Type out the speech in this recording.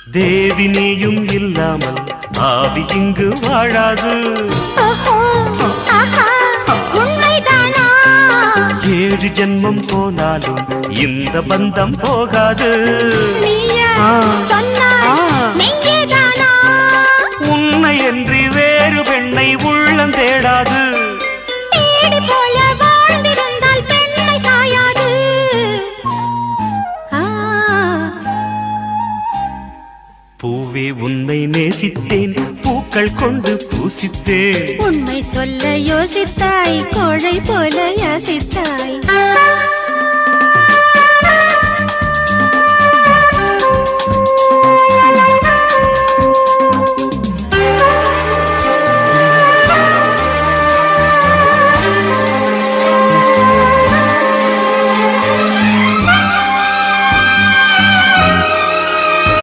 தேவி நீயும் இல்லாமல் ஆவி இங்கு வாழாது. உண்மைதானா? 7 ஜென்மம் போனாலும் இந்த பந்தம் போகாது. உன்னை என்று வேறு பெண்ணை உள்ளம் தேடாது. பூவே உன்னை நேசித்தேன், பூக்கள் கொண்டு பூசித்தேன். உண்மை சொல்ல யோசித்தாய், கோழை போல யாசித்தாய்.